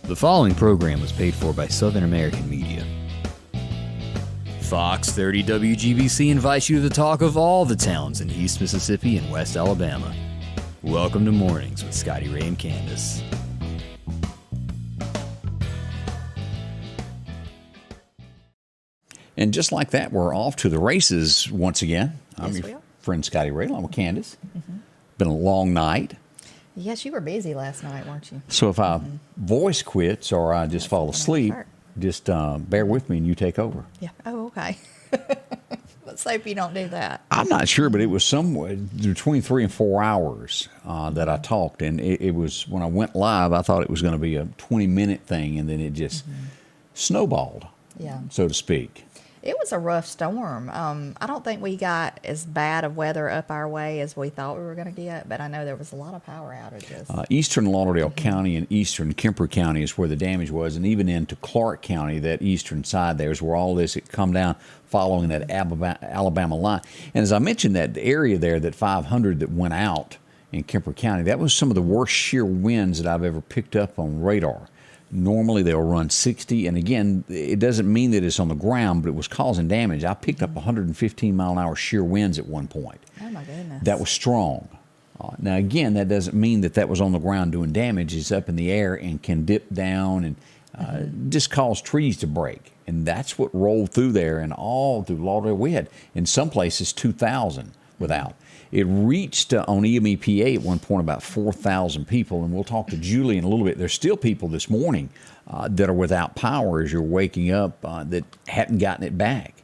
The following program was paid for by Southern American Media. Fox 30 WGBC invites you to the talk of all the towns in East Mississippi and West Alabama. Welcome to Mornings with Scotty Ray and Candace. And just like that, we're off to the races once again. I'm your friend Scotty Ray. I'm with Candace. Been a long night. Yes, you were busy last night, weren't you? So if I voice quits or I just fall asleep, just bear with me and you take over. Yeah. Oh, okay. Let's hope you don't do that. I'm not sure, but it was somewhere between 3 and 4 hours that I talked. And it was, when I went live, I thought it was going to be a 20-minute thing, and then it just snowballed, so to speak. It was a rough storm. I don't think we got as bad of weather up our way as we thought we were going to get, but I know there was a lot of power outages. Eastern Lauderdale County and eastern Kemper County is where the damage was, and even into Clark County, that eastern side there is where all this had come down following that Alabama line. And as I mentioned, that area there, that 500 that went out in Kemper County, that was some of the worst shear winds that I've ever picked up on radar. Normally they'll run 60, and again, it doesn't mean that it's on the ground, but it was causing damage. I picked up 115 mile an hour shear winds at one point. Oh my goodness. That was strong. Now again, that doesn't mean that that was on the ground doing damage. It's up in the air and can dip down and just cause trees to break. And that's what rolled through there and all through Lauderdale. We had, in some places, 2,000 without. It reached on EMEPA at one point about 4,000 people, and we'll talk to Julie in a little bit. There's still people this morning that are without power as you're waking up that hadn't gotten it back.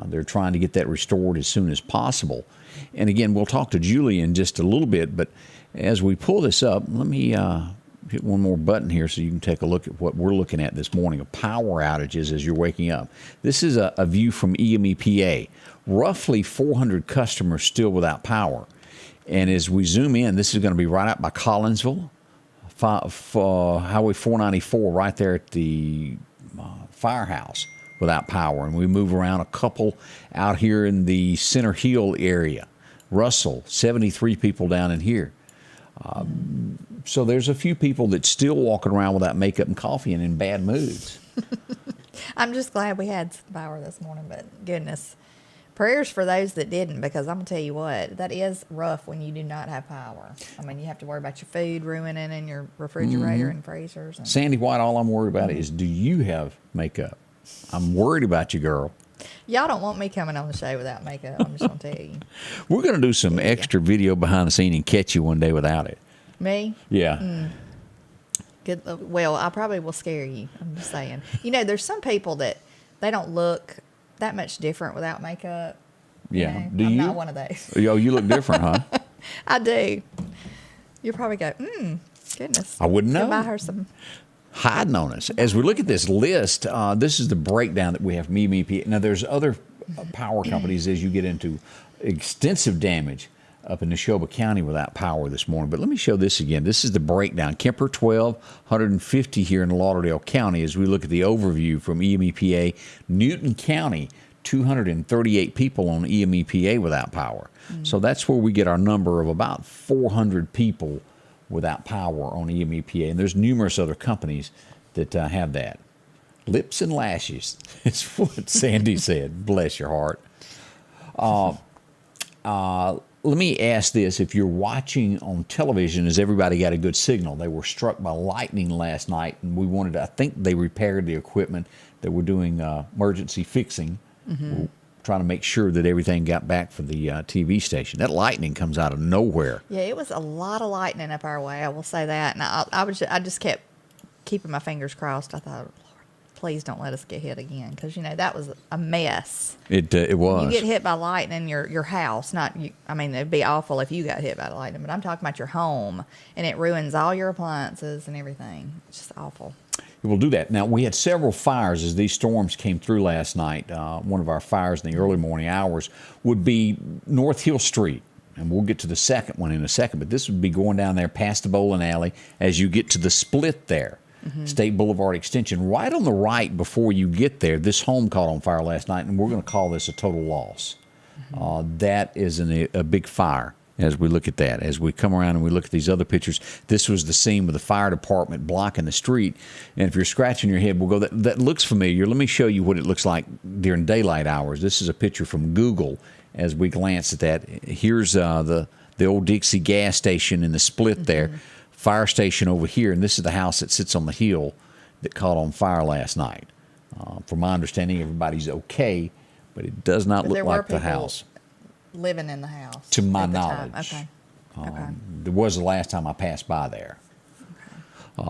They're trying to get that restored as soon as possible. And again, we'll talk to Julie in just a little bit, but as we pull this up, let me hit one more button here so you can take a look at what we're looking at this morning of power outages as you're waking up. This is a view from EMEPA. Roughly 400 customers still without power. And as we zoom in, this is going to be right out by Collinsville, Highway 494, right there at the firehouse without power. And we move around a couple out here in the Center Hill area. Russell, 73 people down in here. So there's a few people that still walking around without makeup and coffee and in bad moods. I'm just glad we had some power this morning, but goodness. Prayers for those that didn't, because I'm going to tell you what, that is rough when you do not have power. I mean, you have to worry about your food ruining in your refrigerator and freezers. Sandy White, all I'm worried about is, do you have makeup? I'm worried about you, girl. Y'all don't want me coming on the show without makeup, I'm just going to tell you. We're going to do some extra video behind the scene and catch you one day without it. Me? Yeah. Good. Well, I probably will scare you. I'm just saying. You know, there's some people that they don't look that much different without makeup. Yeah. You know? Do I'm you? not one of those. Oh, you look different, huh? I do. You'll probably go, goodness. I wouldn't know. Go buy her some. Hiding on us. As we look at this list, this is the breakdown that we have from EMEP. Now, there's other power companies as you get into extensive damage up in Neshoba County without power this morning. But let me show this again. This is the breakdown. Kemper 12, 150 here in Lauderdale County as we look at the overview from EMEPA. Newton County, 238 people on EMEPA without power. So that's where we get our number of about 400 people without power on EMEPA. And there's numerous other companies that have that. Lips and lashes is what Sandy said. Bless your heart. Let me ask this. If you're watching on television, has everybody got a good signal? They were struck by lightning last night, and we wanted to, I think they repaired the equipment that we're doing emergency fixing. We're trying to make sure that everything got back for the TV station. That lightning comes out of nowhere. Yeah, it was a lot of lightning up our way, I will say that. And I just kept keeping my fingers crossed. I thought, Lord, please don't let us get hit again, because, you know, that was a mess. It was. You get hit by lightning, your house, not you. I mean, it'd be awful if you got hit by lightning, but I'm talking about your home, and it ruins all your appliances and everything. It's just awful. We'll do that. Now, we had several fires as these storms came through last night. One of our fires in the early morning hours would be North Hill Street, and we'll get to the second one in a second, but this would be going down there past the bowling alley as you get to the split there. State Boulevard Extension. Right on the right before you get there, this home caught on fire last night, and we're going to call this a total loss. That is a big fire as we look at that. As we come around and we look at these other pictures, this was the scene with the fire department blocking the street. And if you're scratching your head, we'll go, that looks familiar. Let me show you what it looks like during daylight hours. This is a picture from Google as we glance at that. Here's the old Dixie gas station in the split there, fire station over here, and this is the house that sits on the hill that caught on fire last night. From my understanding, everybody's okay, but it does not look like the house. Living in the house. To my at the knowledge. time. Okay. There was the last time I passed by there.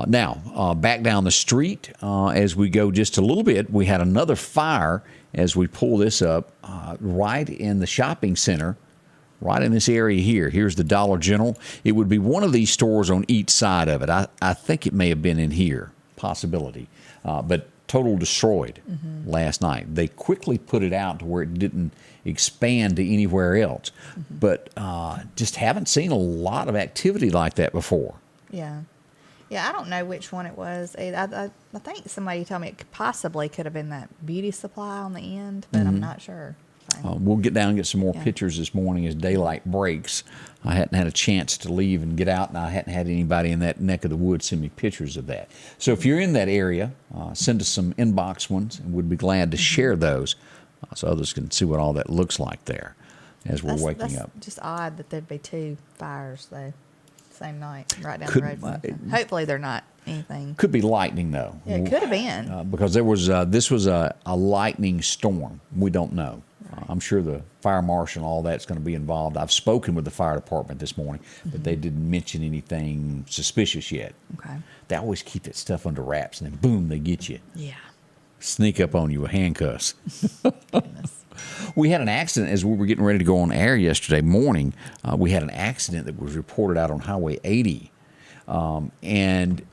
Now, back down the street, as we go just a little bit, we had another fire as we pull this up right in the shopping center, right in this area here. Here's the Dollar General. It would be one of these stores on each side of it. I think it may have been in here, possibility. But total destroyed last night. They quickly put it out to where it didn't expand to anywhere else. But just haven't seen a lot of activity like that before. Yeah. Yeah, I don't know which one it was. I think somebody told me it possibly could have been that beauty supply on the end, but I'm not sure. We'll get down and get some more pictures this morning as daylight breaks. I hadn't had a chance to leave and get out, and I hadn't had anybody in that neck of the woods send me pictures of that. So if you're in that area, send us some inbox ones, and we'd be glad to share those so others can see what all that looks like there as we're waking up. That's just odd that there'd be two fires, though, same night, right down Could- the road. From us. Hopefully they're not anything. Could be lightning, though. Yeah, it could have been. Because there was this was a lightning storm. We don't know. I'm sure the fire marshal and all that's going to be involved. I've spoken with the fire department this morning, but they didn't mention anything suspicious yet. Okay. They always keep that stuff under wraps, and then boom, they get you. Yeah. Sneak up on you with handcuffs. Goodness. We had an accident as we were getting ready to go on air yesterday morning. We had an accident that was reported out on Highway 80. And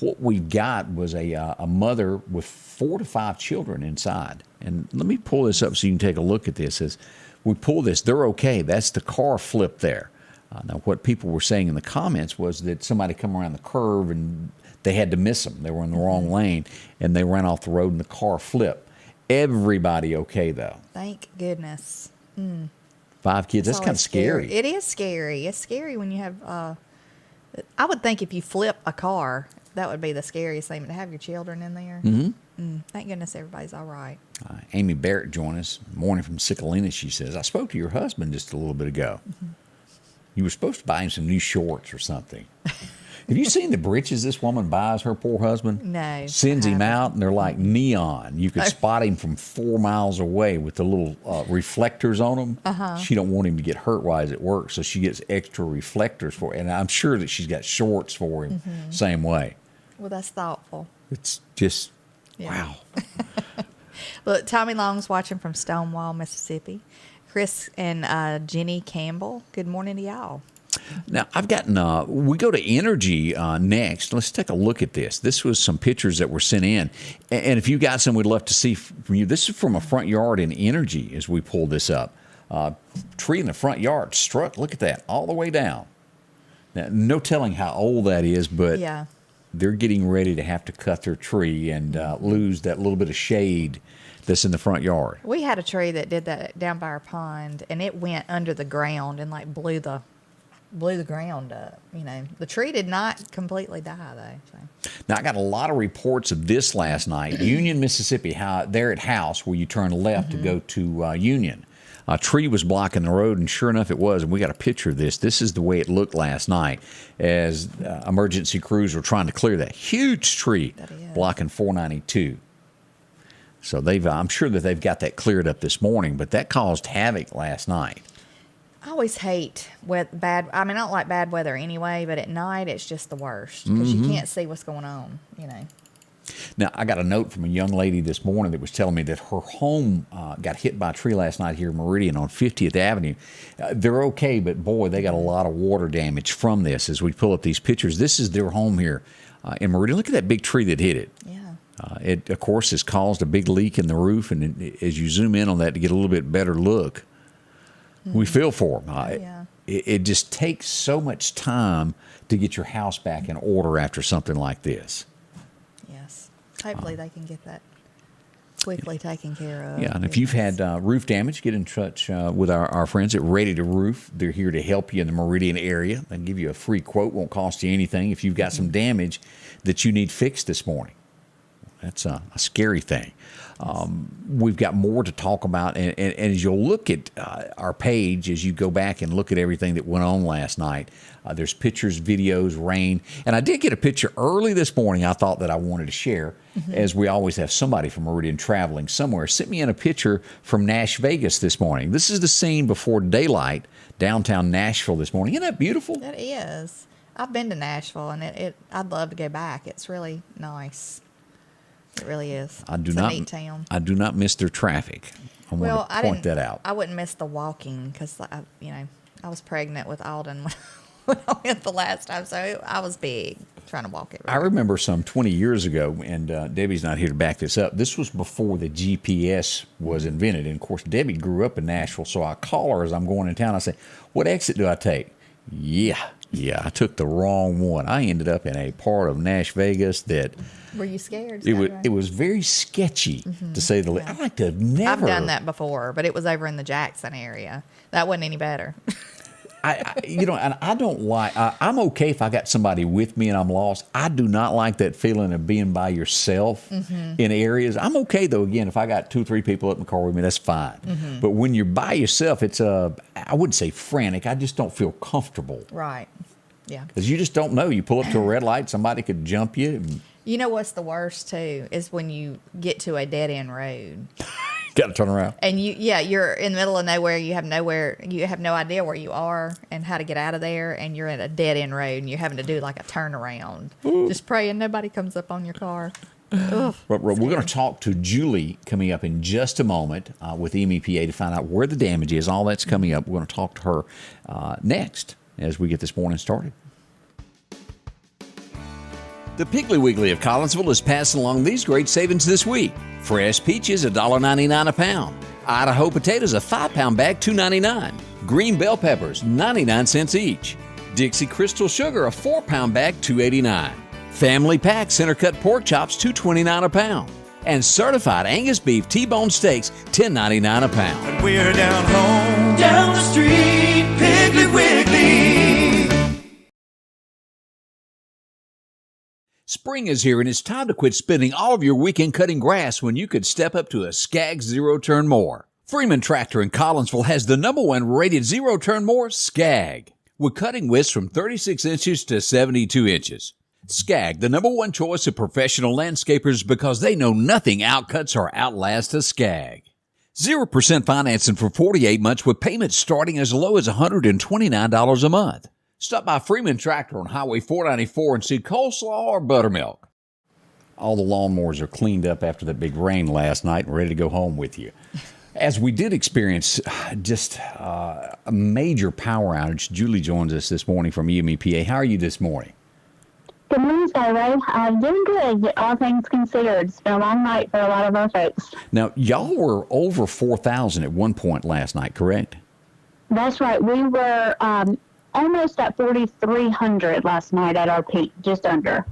what we got was a mother with 4 to 5 children inside. And let me pull this up so you can take a look at this. As we pull this, they're okay. That's the car flip there. Now, what people were saying in the comments was that somebody come around the curve and they had to miss them. They were in the wrong lane, and they ran off the road and the car flipped. Everybody okay, though. Thank goodness. 5 kids, that's kind of always scary. It is scary. It's scary when you have, I would think if you flip a car, that would be the scariest thing, to have your children in there. Thank goodness everybody's all right. Amy Barrett joined us. Morning from Sicalina, she says, I spoke to your husband just a little bit ago. You were supposed to buy him some new shorts or something. Have you seen the breeches this woman buys her poor husband? No. Sends I him haven't. out, and they're like neon. You could spot him from 4 miles away with the little reflectors on them. She don't want him to get hurt while he's at work, so she gets extra reflectors for it. And I'm sure that she's got shorts for him same way. Well, that's thoughtful. It's just, Yeah. wow. Look, Tommy Long's watching from Stonewall, Mississippi. Chris and Jenny Campbell, good morning to y'all. Now, I've gotten, we go to energy next. Let's take a look at this. This was some pictures that were sent in. And if you got some, we'd love to see from you. This is from a front yard in energy as we pull this up. Tree in the front yard struck, look at that, all the way down. Now, no telling how old that is, but Yeah. they're getting ready to have to cut their tree and lose that little bit of shade that's in the front yard. We had a tree that did that down by our pond, and it went under the ground and like blew the ground up. You know, the tree did not completely die though. So. Now, I got a lot of reports of this last night. Union, Mississippi, there at House, where you turn left to go to Union. A tree was blocking the road, and sure enough, it was. And we got a picture of this. This is the way it looked last night as emergency crews were trying to clear that huge tree blocking 492. So I'm sure that they've got that cleared up this morning, but that caused havoc last night. I always hate bad. I mean, I don't like bad weather anyway, but at night it's just the worst because you can't see what's going on. You know. Now, I got a note from a young lady this morning that was telling me that her home got hit by a tree last night here in Meridian on 50th Avenue. They're okay, but boy, they got a lot of water damage from this as we pull up these pictures. This is their home here in Meridian. Look at that big tree that hit it. Yeah. It, of course, has caused a big leak in the roof, and as you zoom in on that to get a little bit better look, we feel for them. Yeah. It just takes so much time to get your house back in order after something like this. Yes. Hopefully they can get that quickly taken care of. Yeah, and if you've had roof damage, get in touch with our friends at Ready to Roof. They're here to help you in the Meridian area. They can give you a free quote, won't cost you anything if you've got some damage that you need fixed this morning. That's a scary thing. We've got more to talk about, and as you'll look at our page, as you go back and look at everything that went on last night, there's pictures, videos, rain, and I did get a picture early this morning I thought that I wanted to share, as we always have somebody from Meridian traveling somewhere. Sent me in a picture from Nash Vegas this morning. This is the scene before daylight, downtown Nashville this morning. Isn't that beautiful? That is. I've been to Nashville, and I'd love to go back. It's really nice. It really is. It's a neat town. I do not miss their traffic. I want to point that out. I wouldn't miss the walking because, I was pregnant with Alden when I went the last time, so I was big trying to walk it. I remember some 20 years ago, and Debbie's not here to back this up. This was before the GPS was invented, and of course, Debbie grew up in Nashville, so I call her as I'm going in town. I say, "What exit do I take?" Yeah, I took the wrong one. I ended up in a part of Nash Vegas that. Were you scared? It was very sketchy, to say the least. I like to have never. I've done that before, but it was over in the Jackson area. That wasn't any better. And I don't like. I'm okay if I got somebody with me and I'm lost. I do not like that feeling of being by yourself in areas. I'm okay though. Again, if I got 2 or 3 people up in the car with me, that's fine. But when you're by yourself, it's I wouldn't say frantic. I just don't feel comfortable. Right. Yeah. Because you just don't know. You pull up to a red light, somebody could jump you. You know what's the worst too is when you get to a dead end road. Got to turn around. And you're in the middle of nowhere. You have no idea where you are and how to get out of there. And you're in a dead end road and you're having to do like a turnaround. Just praying nobody comes up on your car. Ugh, we're going to talk to Julie coming up in just a moment with MEPA to find out where the damage is. All that's coming up. We're going to talk to her next as we get this morning started. The Piggly Wiggly of Collinsville is passing along these great savings this week. Fresh peaches, $1.99 a pound. Idaho potatoes, a 5-pound bag, $2.99. Green bell peppers, 99 cents each. Dixie Crystal Sugar, a 4-pound bag, $2.89. Family Pack Center Cut Pork Chops, $2.29 a pound. And certified Angus Beef T-Bone Steaks, $10.99 a pound. And we're down home, down the street, Piggly Wiggly. Spring is here, and it's time to quit spending all of your weekend cutting grass when you could step up to a Skag zero-turn mower. Freeman Tractor in Collinsville has the #1 rated zero-turn mower, Skag, with cutting widths from 36 inches to 72 inches. Skag, the #1 choice of professional landscapers because they know nothing outcuts or outlasts a Skag. 0% financing for 48 months with payments starting as low as $129 a month. Stop by Freeman Tractor on Highway 494 and see coleslaw or buttermilk. All the lawnmowers are cleaned up after that big rain last night and ready to go home with you. As we did experience just a major power outage, Julie joins us this morning from EMEPA. How are you this morning? Good morning, Scotty Ray. I'm doing good, all things considered. It's been a long night for a lot of our folks. Now, y'all were over 4,000 at one point last night, correct? That's right. We were almost at 4,300 last night at our peak, just under.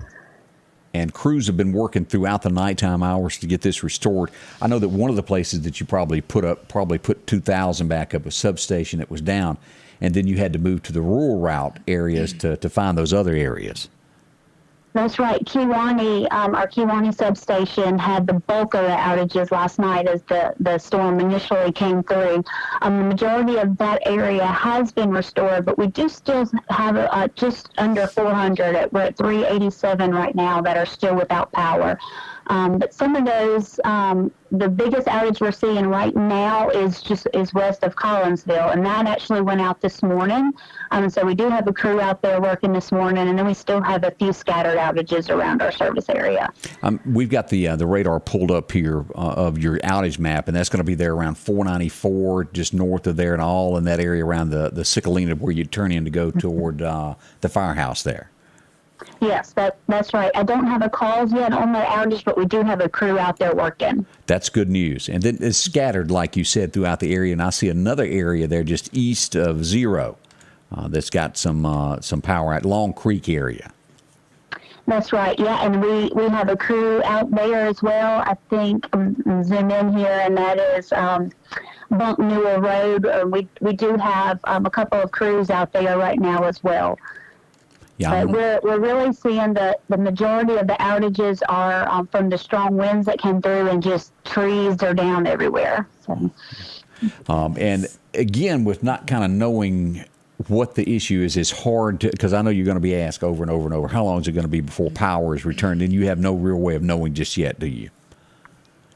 And crews have been working throughout the nighttime hours to get this restored. I know that one of the places that you probably put 2,000 back up, a substation that was down, and then you had to move to the rural route areas to find those other areas. That's right. Kewanee, our Kewanee substation had the bulk of the outages last night as the storm initially came through. The majority of that area has been restored, but we do still have just under 400. We're at 387 right now that are still without power. But some of those, the biggest outage we're seeing right now is west of Collinsville, and that actually went out this morning. So we do have a crew out there working this morning, and then we still have a few scattered outages around our service area. We've got the radar pulled up here of your outage map, and that's going to be there around 494, just north of there, and all in that area around the Cicalina where you turn in to go toward the firehouse there. Yes, that's right. I don't have a calls yet on the outage, but we do have a crew out there working. That's good news. And then it's scattered, like you said, throughout the area. And I see another area there just east of Zero that's got some power at Long Creek area. That's right. Yeah, and we have a crew out there as well. I think zoom in here, and that is Bunk Newell Road. We do have a couple of crews out there right now as well. Yeah, but we're really seeing the majority of the outages are from the strong winds that came through, and just trees are down everywhere. So. And again, with not kind of knowing what the issue is, it's hard to, because I know you're going to be asked over and over and over, how long is it going to be before power is returned? And you have no real way of knowing just yet, do you?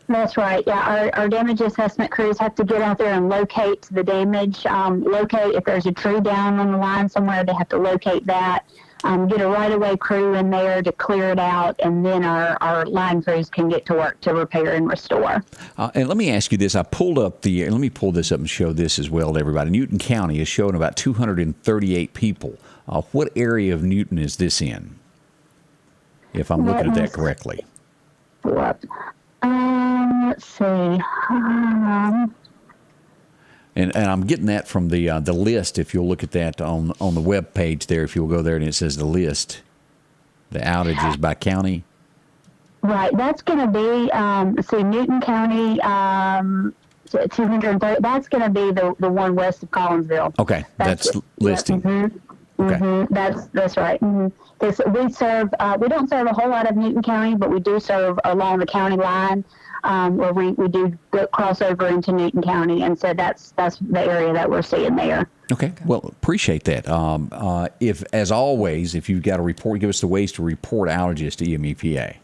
That's right. Yeah, our damage assessment crews have to get out there and locate the damage. Locate if there's a tree down on the line somewhere, they have to locate that. Get a right-of-way crew in there to clear it out, and then our line crews can get to work to repair and restore. And let me ask you this. I pulled up let me pull this up and show this as well to everybody. Newton County is showing about 238 people. What area of Newton is this in, if I'm looking at that correctly? Let's see. And I'm getting that from the list. If you'll look at that on the web page there, if you'll go there and it says the list, the outages by county. Right, that's going to be Newton County 230. That's going to be the one west of Collinsville. Okay, that's listing. Okay, that's right. Because we don't serve a whole lot of Newton County, but we do serve along the county line. Where we do cross over into Newton County, and so that's the area that we're seeing there. Okay. Well, appreciate that. If, as always, if you've got a report, give us the ways to report outages to EMEPA.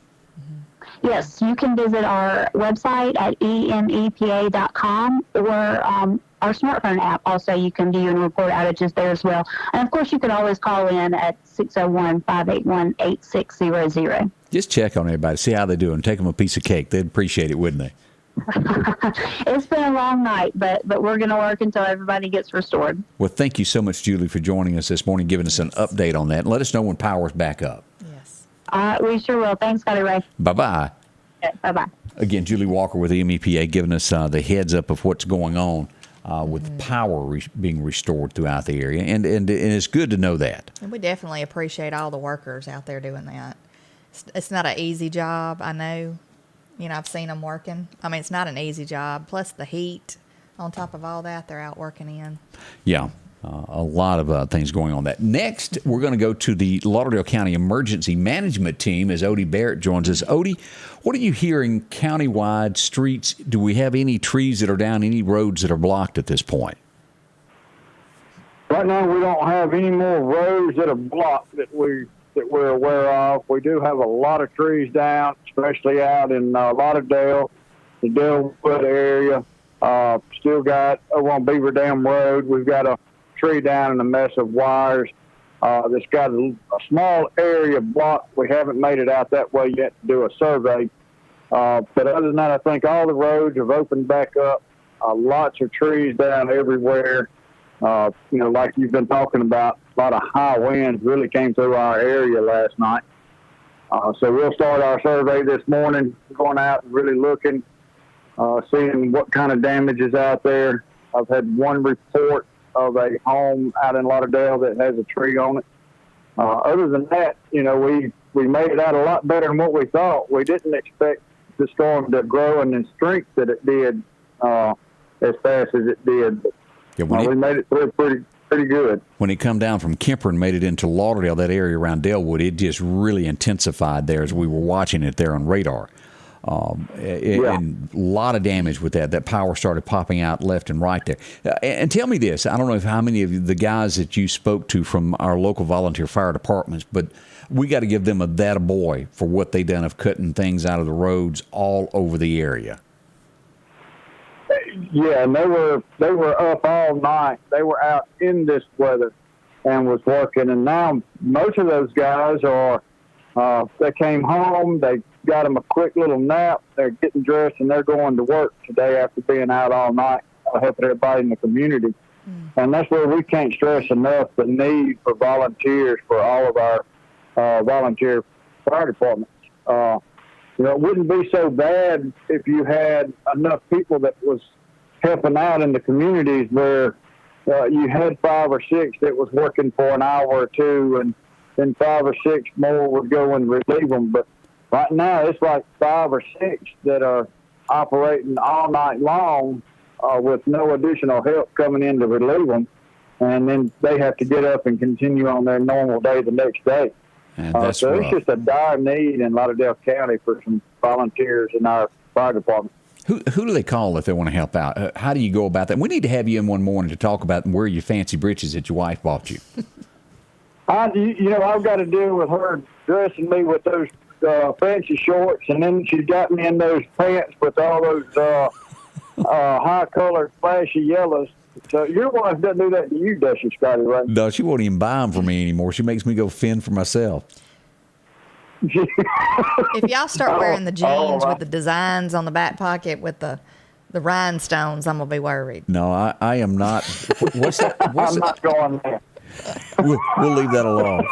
Yes, you can visit our website at emepa.com, or our smartphone app. Also, you can view and report outages there as well. And of course, you can always call in at 601-581-8600. Just check on everybody, see how they're doing. Take them a piece of cake. They'd appreciate it, wouldn't they? It's been a long night, but we're going to work until everybody gets restored. Well, thank you so much, Julie, for joining us this morning, giving us an update on that. And let us know when power's back up. Yes. We sure will. Thanks, Scotty Ray. Bye-bye. Okay, bye-bye. Again, Julie Walker with EMEPA giving us the heads up of what's going on with power being restored throughout the area. And it's good to know that. And we definitely appreciate all the workers out there doing that. It's not an easy job, I know. You know, I've seen them working. I mean, it's not an easy job. Plus the heat on top of all that, they're out working in. Yeah, a lot of things going on that. Next, we're going to go to the Lauderdale County Emergency Management Team as Odie Barrett joins us. Odie, what are you hearing countywide streets? Do we have any trees that are down, any roads that are blocked at this point? Right now, we don't have any more roads that are blocked that we're aware of. We do have a lot of trees down, especially out in Lauderdale, the Dillwood area. Still got over on Beaver Dam Road, we've got a tree down in a mess of wires that's got a small area blocked. We haven't made it out that way yet to do a survey. But other than that, I think all the roads have opened back up. Lots of trees down everywhere. Like you've been talking about, a lot of high winds really came through our area last night. So we'll start our survey this morning, going out and really looking, seeing what kind of damage is out there. I've had one report of a home out in Lauderdale that has a tree on it. Other than that, we made it out a lot better than what we thought. We didn't expect the storm to grow in the strength that it did as fast as it did. But, we made it through pretty good. When it come down from Kemper and made it into Lauderdale, that area around Dellwood, it just really intensified there as we were watching it there on radar. And a lot of damage with that. That power started popping out left and right there. And tell me this, I don't know how many of the guys that you spoke to from our local volunteer fire departments, but we got to give them a boy for what they done of cutting things out of the roads all over the area. Yeah, and they were up all night. They were out in this weather and was working. And now most of those guys they came home, they got them a quick little nap, they're getting dressed, and they're going to work today after being out all night, helping everybody in the community. And that's where we can't stress enough the need for volunteers for all of our volunteer fire departments. It wouldn't be so bad if you had enough people that was helping out in the communities where you had 5 or 6 that was working for an hour or two, and then 5 or 6 more would go and relieve them. But right now, it's like 5 or 6 that are operating all night long with no additional help coming in to relieve them. And then they have to get up and continue on their normal day the next day. And that's so rough. it's just a dire need in Lauderdale County for some volunteers in our fire department. Who do they call if they want to help out? How do you go about that? We need to have you in one morning to talk about where your fancy britches that your wife bought you. You know, I've got to deal with her dressing me with those fancy shorts, and then she's got me in those pants with all those high-colored, flashy yellows. So your wife doesn't do that to you, does she, Scotty Ray? No, she won't even buy them for me anymore. She makes me go fend for myself. If y'all start wearing the jeans right. with the designs on the back pocket with the rhinestones, I'm going to be worried. No, I am not. What's that? I'm not going there. We'll leave that alone.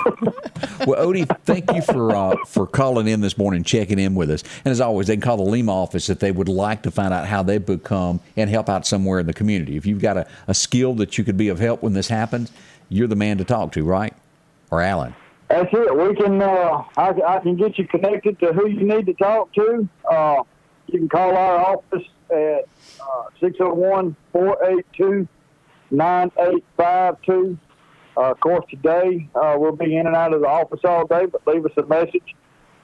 Well, Odie, thank you for calling in this morning, checking in with us. And as always, they can call the Lima office if they would like to find out how they become and help out somewhere in the community. If you've got a skill that you could be of help when this happens, you're the man to talk to, right? Or Alan? That's it. We can. I can get you connected to who you need to talk to. You can call our office at 601-482-9852. Of course, today we'll be in and out of the office all day, but leave us a message.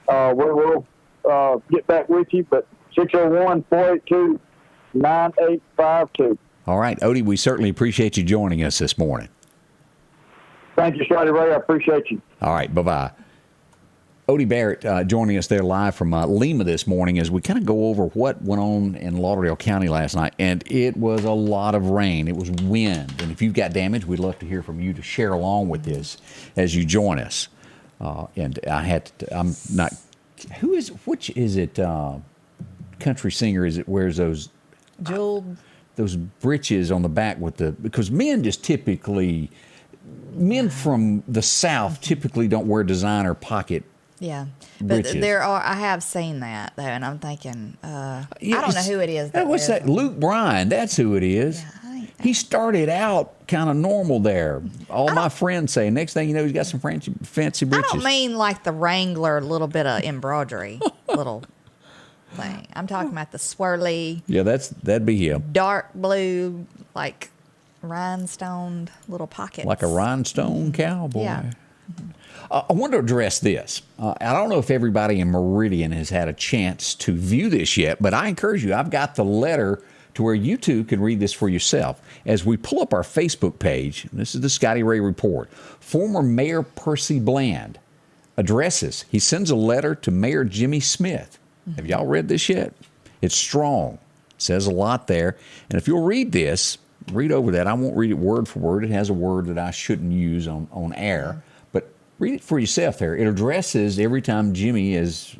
We will get back with you, but 601-482-9852. All right, Odie, we certainly appreciate you joining us this morning. Thank you, Scotty Ray. I appreciate you. All right, bye-bye. Odie Barrett joining us there live from Lima this morning as we kind of go over what went on in Lauderdale County last night. And it was a lot of rain. It was wind. And if you've got damage, we'd love to hear from you to share along with this as you join us. And I'm not, which is it, country singer is it wears those breeches on the back because men from the South typically don't wear designer pocket. Yeah, but britches. I have seen that though, and I'm thinking, I don't know who it is. What's that? Luke Bryan, that's who it is. Yeah, He started out kind of normal there. All my friends say. Next thing you know, he's got some fancy britches. I don't mean like the Wrangler little bit of embroidery little thing. I'm talking about the swirly. Yeah, that'd be him. Dark blue, like rhinestone little pockets. Like a rhinestone cowboy. Yeah. I want to address this. I don't know if everybody in Meridian has had a chance to view this yet, but I encourage you. I've got the letter to where you too can read this for yourself. As we pull up our Facebook page, this is the Scotty Ray Report. Former Mayor Percy Bland addresses. He sends a letter to Mayor Jimmy Smith. Have y'all read this yet? It's strong. It says a lot there. And if you'll read this, read over that. I won't read it word for word. It has a word that I shouldn't use on air. Read it for yourself there. It addresses every time Jimmy, as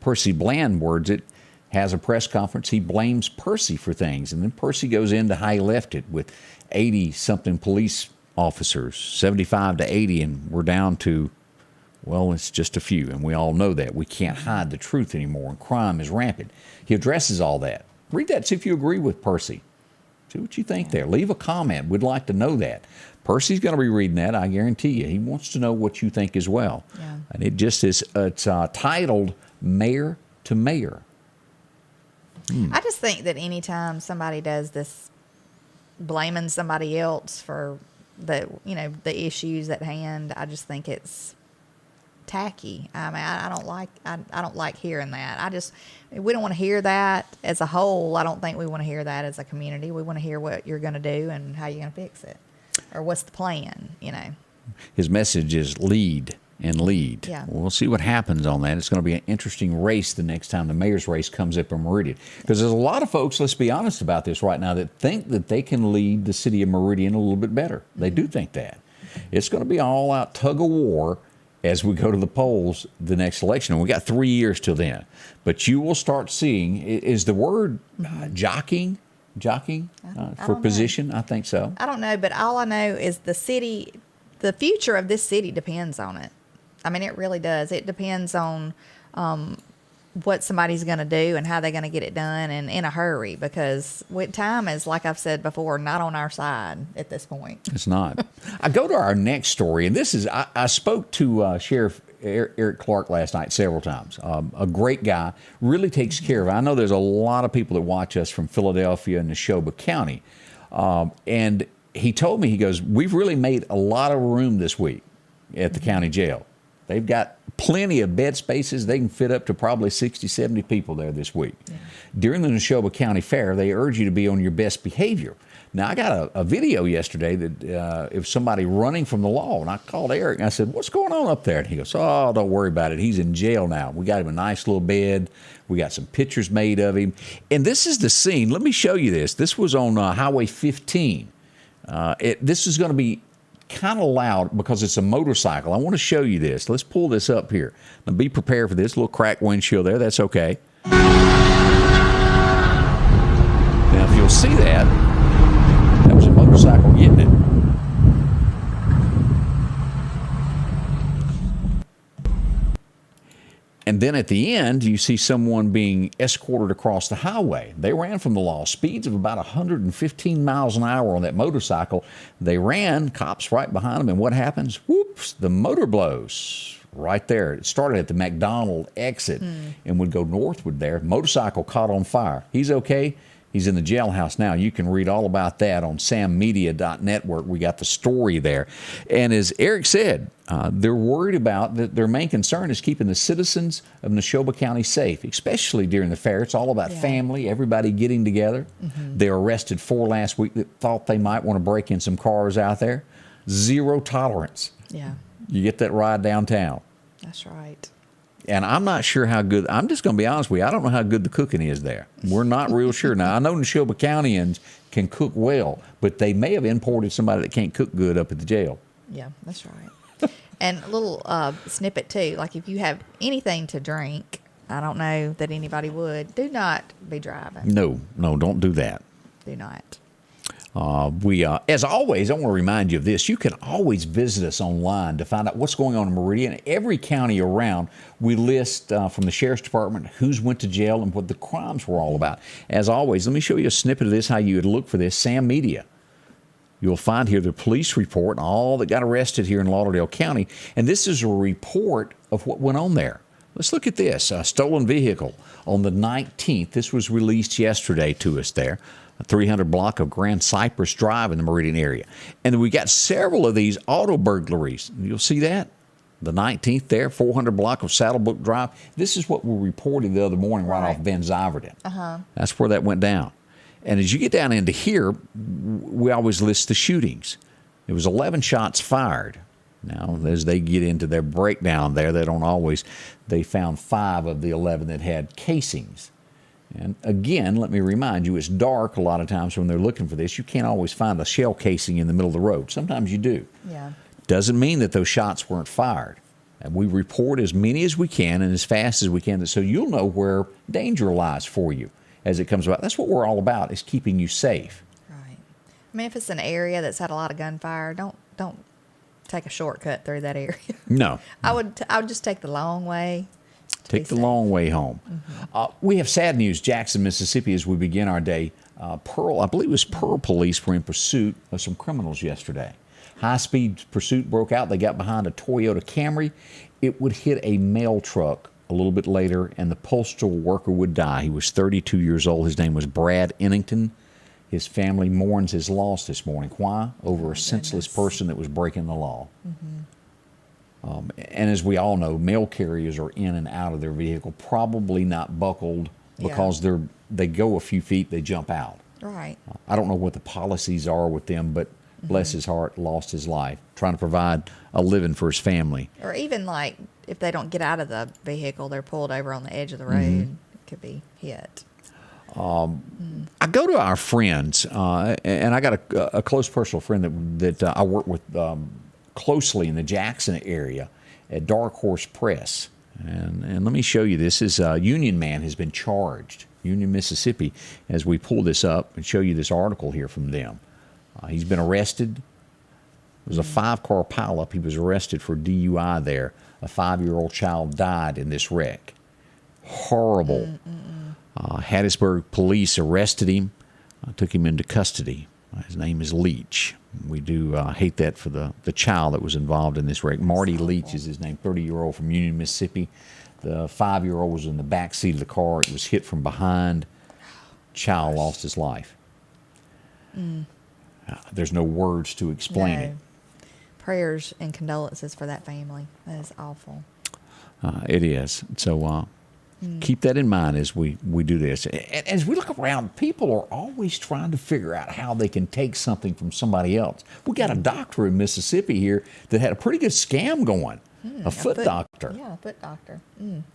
Percy Bland words it, has a press conference, he blames Percy for things. And then Percy goes into how he left it with 80-something police officers, 75 to 80, and we're down to, well, it's just a few. And we all know that. We can't hide the truth anymore, and crime is rampant. He addresses all that. Read that, see if you agree with Percy. See what you think there. Leave a comment. We'd like to know that. Percy's going to be reading that, I guarantee you. He wants to know what you think as well. Yeah. And it just is, it's titled Mayor to Mayor. I just think that anytime somebody does this, blaming somebody else for the issues at hand, I just think it's tacky. I mean, I don't like hearing that. We don't want to hear that as a whole. I don't think we want to hear that as a community. We want to hear what you're going to do and how you're going to fix it, or what's the plan. His message is lead and lead. Yeah. We'll see what happens on that. It's going to be an interesting race the next time the mayor's race comes up in Meridian, because there's a lot of folks, let's be honest about this right now, that think that they can lead the city of Meridian a little bit better. They do think that. It's going to be an all-out tug of war as we go to the polls the next election. And we got 3 years till then. But you will start seeing, is the word jockeying for position? I think so. I don't know, but all I know is the future of this city depends on it. I mean, it really does. It depends on what somebody's going to do and how they're going to get it done and in a hurry, because time is, like I've said before, not on our side at this point. It's not. I go to our next story, and this is, I spoke to Sheriff Eric Clark last night several times. A great guy, really takes care of it. I know there's a lot of people that watch us from Philadelphia and Neshoba County. And he told me, he goes, we've really made a lot of room this week at the county jail. They've got plenty of bed spaces. They can fit up to probably 60, 70 people there this week. Yeah. During the Neshoba County Fair, they urge you to be on your best behavior. Now, I got a video yesterday that it was somebody running from the law, and I called Eric, and I said, what's going on up there? And he goes, oh, don't worry about it. He's in jail now. We got him a nice little bed. We got some pictures made of him. And this is the scene. Let me show you this. This was on Highway 15. This is going to be kind of loud because it's a motorcycle. I want to show you this. Let's pull this up here. Now, be prepared for this. Little cracked windshield there. That's okay. Now, if you'll see that, that was a motorcycle getting it. And then at the end, you see someone being escorted across the highway. They ran from the law. Speeds of about 115 miles an hour on that motorcycle. They ran, cops right behind them, and what happens? Whoops, the motor blows right there. It started at the McDonald exit and would go northward there. Motorcycle caught on fire. He's okay. He's in the jailhouse now. You can read all about that on sammedia.network. We got the story there. And as Eric said, they're worried about that. Their main concern is keeping the citizens of Neshoba County safe, especially during the fair. It's all about family, everybody getting together. They arrested 4 last week that thought they might want to break in some cars out there. Zero tolerance. Yeah. You get that ride downtown. That's right. And I'm not sure how good, I'm just going to be honest with you, I don't know how good the cooking is there. We're not real sure. Now, I know Neshoba Countyans can cook well, but they may have imported somebody that can't cook good up at the jail. Yeah, that's right. And a little snippet, too, like if you have anything to drink, I don't know that anybody would, do not be driving. No, don't do that. Do not. As always, I want to remind you of this. You can always visit us online to find out what's going on in Meridian. Every county around, we list from the Sheriff's Department who's went to jail and what the crimes were all about. As always, let me show you a snippet of this, how you would look for this. Sam Media. You'll find here the police report and all that got arrested here in Lauderdale County. And this is a report of what went on there. Let's look at this. A stolen vehicle on the 19th. This was released yesterday to us there. 300 block of Grand Cypress Drive in the Meridian area. And we got several of these auto burglaries. You'll see that. The 19th there, 400 block of Saddlebrook Drive. This is what we reported the other morning right off Van Zyverden. That's where that went down. And as you get down into here, we always list the shootings. There was 11 shots fired. Now, as they get into their breakdown there, they found 5 of the 11 that had casings. And again, let me remind you, it's dark a lot of times when they're looking for this. You can't always find a shell casing in the middle of the road. Sometimes you do. Yeah. Doesn't mean that those shots weren't fired. And we report as many as we can and as fast as we can so you'll know where danger lies for you as it comes about. That's what we're all about, is keeping you safe. Right. I mean, if it's an area that's had a lot of gunfire, don't take a shortcut through that area. No. I would just take the long way. Take the long way home. We have sad news, Jackson, Mississippi, as we begin our day. I believe it was Pearl Police were in pursuit of some criminals yesterday. High-speed pursuit broke out. They got behind a Toyota Camry. It would hit a mail truck a little bit later, and the postal worker would die. He was 32 years old. His name was Brad Ennington. His family mourns his loss this morning. Why? Over a senseless person that was breaking the law. And as we all know, mail carriers are in and out of their vehicle, probably not buckled because they go a few feet, they jump out. Right. I don't know what the policies are with them, but bless his heart, lost his life, trying to provide a living for his family. Or even like if they don't get out of the vehicle, they're pulled over on the edge of the road. It could be hit. I go to our friends, and I got a close personal friend that I work with closely in the Jackson area at Dark Horse Press. And let me show you this. This Union man has been charged, Union, Mississippi, as we pull this up and show you this article here from them. He's been arrested. It was a 5-car pileup. He was arrested for DUI there. A 5-year-old child died in this wreck. Horrible. Hattiesburg police arrested him, took him into custody. His name is Leach. We do hate that for the child that was involved in this wreck. Marty Leach is his name, 30-year-old from Union, Mississippi. The 5-year-old was in the back seat of the car. It was hit from behind. Child lost his life. There's no words to explain it. Prayers and condolences for that family. That is awful. It is. So keep that in mind as we do this. As we look around, people are always trying to figure out how they can take something from somebody else. We got a doctor in Mississippi here that had a pretty good scam going, a foot doctor. Yeah, a foot doctor.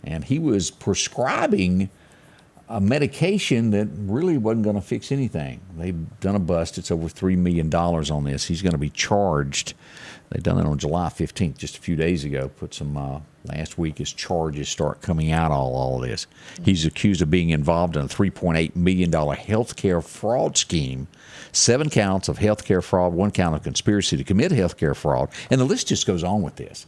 And he was prescribing a medication that really wasn't going to fix anything. They've done a bust. It's over $3 million on this. He's going to be charged. They've done it on July 15th, just a few days ago. Put some last week as charges start coming out all of this. He's accused of being involved in a $3.8 million health care fraud scheme, 7 counts of health care fraud, 1 count of conspiracy to commit health care fraud, and the list just goes on with this.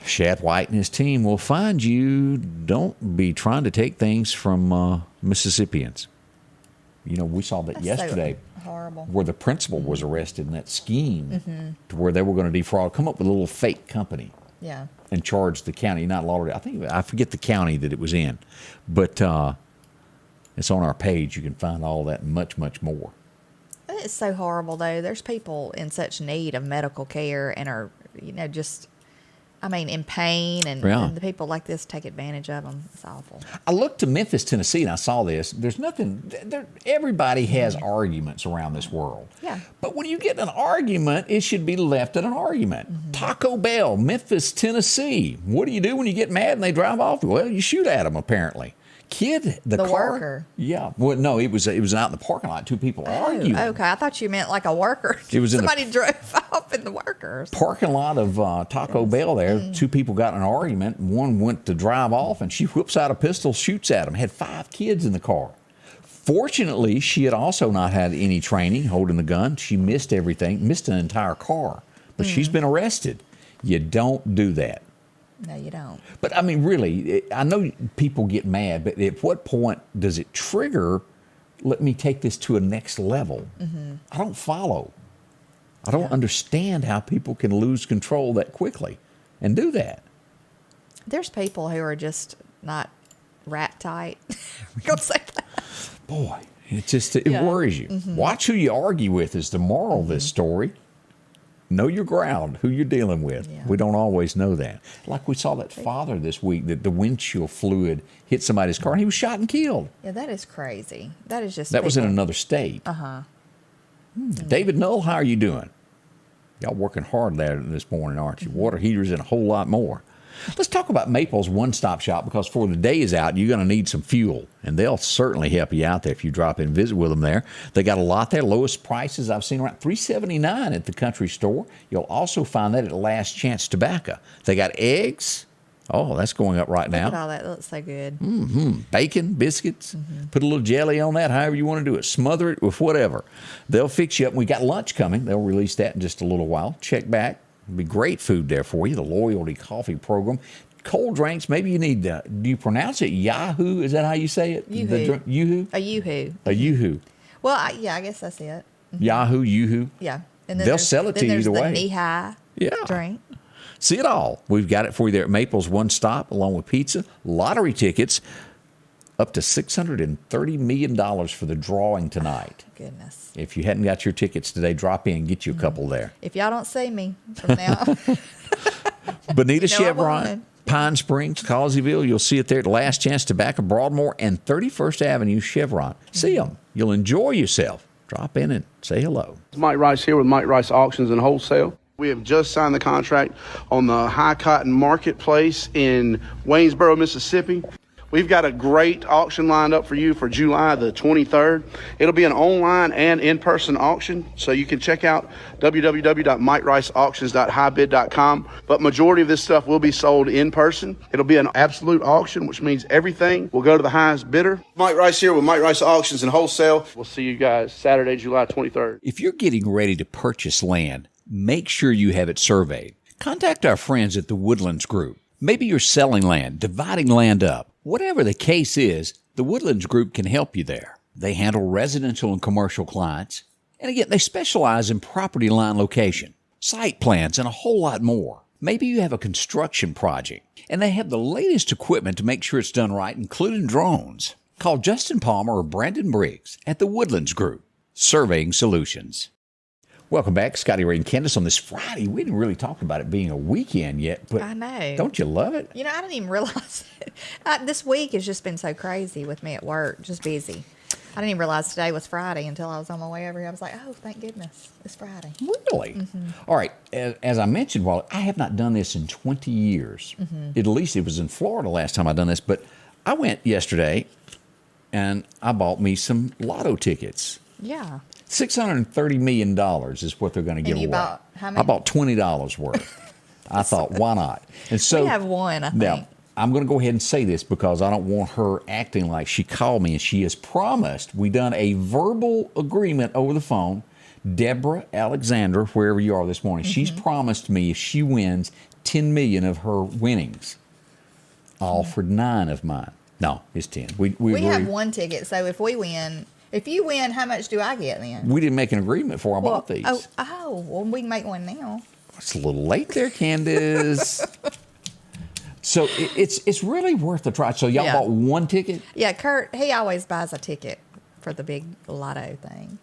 Shad White and his team will find you. Don't be trying to take things from Mississippians. You know, we saw that yesterday. So horrible. Where the principal was arrested in that scheme to where they were going to defraud, come up with a little fake company. Yeah. And charge the county, not Lauderdale. I forget the county that it was in. But it's on our page. You can find all that and much, much more. It's so horrible, though. There's people in such need of medical care and are, just... in pain, and the people like this take advantage of them. It's awful. I looked to Memphis, Tennessee, and I saw this. There's nothing. Everybody has arguments around this world. Yeah. But when you get in an argument, it should be left at an argument. Taco Bell, Memphis, Tennessee. What do you do when you get mad and they drive off? Well, you shoot at them, apparently. The car. Worker. Yeah. Well, no, it was out in the parking lot. 2 people arguing. Okay, I thought you meant like a worker. It was somebody drove off in the workers. Parking lot of Taco Bell there. 2 people got in an argument. One went to drive off, and she whips out a pistol, shoots at him. Had 5 kids in the car. Fortunately, she had also not had any training holding the gun. She missed everything, missed an entire car. But she's been arrested. You don't do that. No, you don't. But, really, I know people get mad, but at what point does it trigger, let me take this to a next level? I don't follow. I don't understand how people can lose control that quickly and do that. There's people who are just not rat tight. We're going to say that. Boy, it worries you. Watch who you argue with is the moral of this story. Know your ground, who you're dealing with. Yeah. We don't always know that. Like we saw that father this week, that the windshield fluid hit somebody's car, and he was shot and killed. Yeah, that is crazy. That is just... That was in another state. David Null, how are you doing? Y'all working hard there this morning, aren't you? Water heaters and a whole lot more. Let's talk about Maple's one-stop shop, because before the day is out, you're going to need some fuel, and they'll certainly help you out there if you drop in and visit with them there. They got a lot there. Lowest prices I've seen around $3.79 at the country store. You'll also find that at Last Chance Tobacco. They got eggs. Oh, that's going up right now. Look at all that. That looks so good. Bacon, biscuits. Put a little jelly on that, however you want to do it. Smother it with whatever. They'll fix you up. We got lunch coming. They'll release that in just a little while. Check back. It'll be great food there for you. The Loyalty Coffee Program. Cold drinks, maybe you need, do you pronounce it Yahoo? Is that how you say it? Yoo-hoo. Yoo-hoo? A Yoo-hoo. A Yoo-hoo. Well, I guess that's it. Yahoo, Yoo-hoo. Yeah. And then they'll sell it to you either way. Then there's the knee-high drink. See it all. We've got it for you there at Maple's One Stop, along with pizza, lottery tickets, up to $630 million for the drawing tonight. Goodness. If you hadn't got your tickets today, drop in and get you a couple there. If y'all don't see me from now on. Bonita Chevron, Pine Springs, Causeyville, you'll see it there at Last Chance Tobacco, Broadmoor, and 31st Avenue Chevron. See them. You'll enjoy yourself. Drop in and say hello. Mike Rice here with Mike Rice Auctions and Wholesale. We have just signed the contract on the High Cotton Marketplace in Waynesboro, Mississippi. We've got a great auction lined up for you for July the 23rd. It'll be an online and in-person auction, so you can check out www.mikericeauctions.highbid.com. But majority of this stuff will be sold in person. It'll be an absolute auction, which means everything will go to the highest bidder. Mike Rice here with Mike Rice Auctions and Wholesale. We'll see you guys Saturday, July 23rd. If you're getting ready to purchase land, make sure you have it surveyed. Contact our friends at the Woodlands Group. Maybe you're selling land, dividing land up. Whatever the case is, the Woodlands Group can help you there. They handle residential and commercial clients. And again, they specialize in property line location, site plans, and a whole lot more. Maybe you have a construction project, and they have the latest equipment to make sure it's done right, including drones. Call Justin Palmer or Brandon Briggs at the Woodlands Group, Surveying Solutions. Welcome back, Scotty Ray and Candace, on this Friday. We didn't really talk about it being a weekend yet, but I know. Don't you love it? You know, I didn't even realize it. This week has just been so crazy with me at work, just busy. I didn't even realize today was Friday until I was on my way over here. I was like, oh, thank goodness, it's Friday. Really? All right. As I mentioned, I have not done this in 20 years. At least it was in Florida last time I done this. But I went yesterday, and I bought me some lotto tickets. Yeah. $630 million is what they're going to give away. Bought how many? I bought $20 worth. I thought, why not? And so we have one, I think. Now, I'm going to go ahead and say this because I don't want her acting like she called me and she has promised. We done a verbal agreement over the phone. Deborah Alexander, wherever you are this morning, she's promised me if she wins $10 million of her winnings, I offered 9 of mine. No, it's 10. We have one ticket, so if we win, if you win, how much do I get then? We didn't make an agreement before I bought these. Well, we can make one now. It's a little late there, Candace. So it's really worth a try. So y'all bought one ticket? Yeah, Kurt, he always buys a ticket for the big lotto thing.